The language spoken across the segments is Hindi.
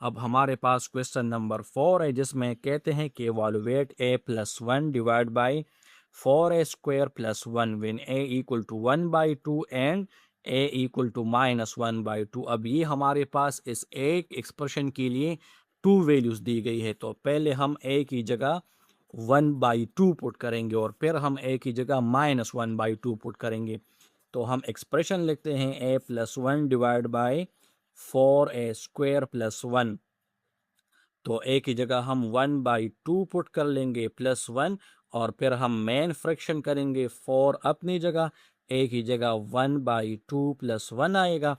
अब हमारे पास क्वेश्चन नंबर 4 है जिसमें कहते हैं कि evaluate a plus 1 divide by 4a square plus 1 when a equal to 1/2 and a equal to -1/2। अब ये हमारे पास इस एक एक्सप्रेशन के लिए टू वैल्यूज दी गई है, तो पहले हम a की जगह 1/2 पुट करेंगे और फिर हम a की जगह -1/2 पुट करेंगे। तो हम एक्सप्रेशन लिखते हैं a plus 1 divide by 4a square plus 1। तो a की जगह हम 1/2 पुट कर लेंगे प्लस 1, और फिर हम मेन फ्रैक्शन करेंगे 4 अपनी जगह, a की जगह 1/2 प्लस 1 आएगा।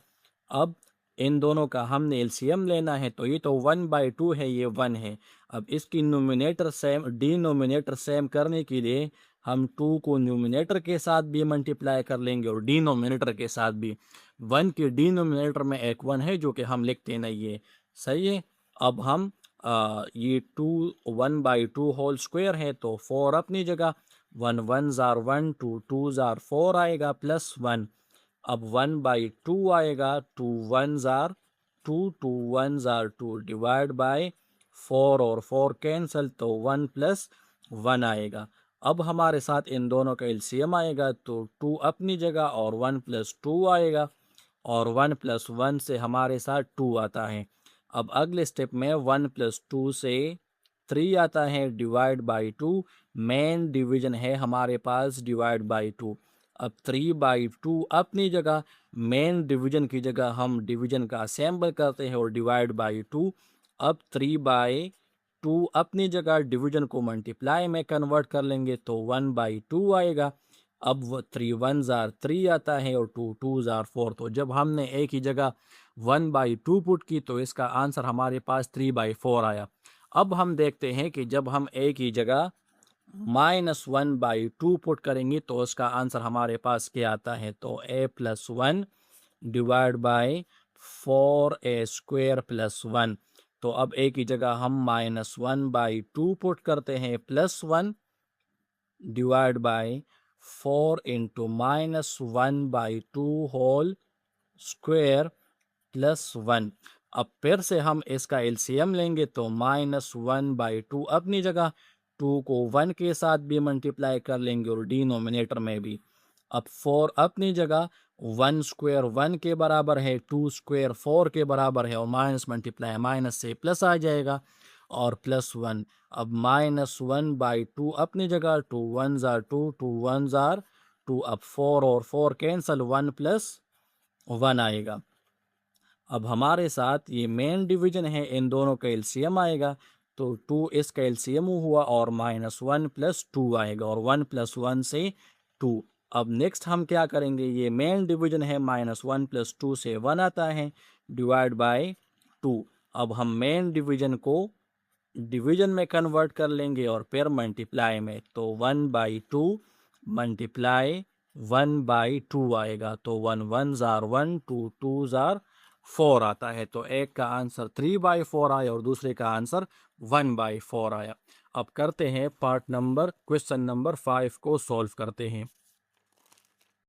अब इन दोनों का हमने एलसीएम लेना है, तो ये तो 1/2 है, ये 1 है। अब इसकी नोमिनेटर सेम डिनोमिनेटर सेम करने के लिए हम 2 को न्यूमिनेटर के साथ भी मल्टीप्लाई कर लेंगे और डिनोमिनेटर के साथ भी। 1 के डिनोमिनेटर में एक 1 है जो कि हम लिखते नहीं है, सही है। अब हम ये 1/2 होल स्क्वायर है, तो 4 अपनी जगह, 1 1 जार 1, 2 2 जार 4 आएगा प्लस 1। अब 1/2 आएगा, 2 1 जार 2, 2 1 जार 2 डिवाइड बाय 4 और 4 कैंसल, तो 1 प्लस 1 आएगा। अब हमारे साथ इन दोनों का एलसीएम आएगा, तो 2 अपनी जगह और 1 प्लस 2 आएगा, और 1 प्लस 1 से हमारे साथ 2 आता है। अब अगले स्टेप में 1 प्लस 2 से 3 आता है डिवाइड बाई 2। मेन डिवीजन है हमारे पास डिवाइड बाई 2। अब 3/2 अपनी जगह, मेन डिवीजन की जगह हम डिवीजन का असेंबल करते हैं और डिवाइड बाई 2। अब 3/2 अपनी जगह, डिवीजन को मल्टीप्लाई में कन्वर्ट कर लेंगे तो 1/2 आएगा। अब वो 3 1 जार 3 आता है और 2 2 जार 4। तो जब हमने एक ही जगह 1/2 पुट की तो इसका आंसर हमारे पास 3/4 आया। अब हम देखते हैं कि जब हम एक ही जगह -1/2 पुट करेंगे तो उसका आंसर हमारे पास क्या आता है, तो a plus 1 divide by 4a square plus 1। तो अब a की जगह हम -1/2 पुट करते हैं plus 1 divide by 4 into -1/2 whole square plus 1। अब फिर से हम इसका एलसीएम लेंगे, तो -1/2 अपनी जगह, 2 को 1 के साथ भी मल्टीप्लाई कर लेंगे और डिनोमिनेटर में भी। अब 4 अपनी जगह, 1 स्क्वायर 1 के बराबर है, 2 स्क्वायर 4 के बराबर है, और माइनस मल्टीप्लाई माइनस से प्लस आ जाएगा और प्लस 1। अब -1/2 अपनी जगह, 2 1 जार 2, 2 1 जार 2। अब 4 और 4 कैंसल, 1 प्लस 1 आएगा। अब हमारे साथ ये मेन डिवीजन है, इन दोनों का एलसीएम आएगा, तो 2 इसका एलसीएम हुआ और -1 प्लस 2 आएगा, और 1 प्लस 1 से 2। अब नेक्स्ट हम क्या करेंगे, ये मेन डिवीजन है, -1 प्लस 2 से 1 आता है डिवाइड बाय 2। अब हम मेन डिवीजन को डिवीजन में कन्वर्ट कर लेंगे और फिर मल्टीप्लाई में, तो 1/2 मल्टीप्लाई 1/2 आएगा, तो 1 1 जार 1, 2 2 जार 4 आता है। तो एक का आंसर 3/4 आया और दूसरे का आंसर 1/4 आया। अब करते हैं क्वेश्चन नंबर 5 को सॉल्व करते हैं।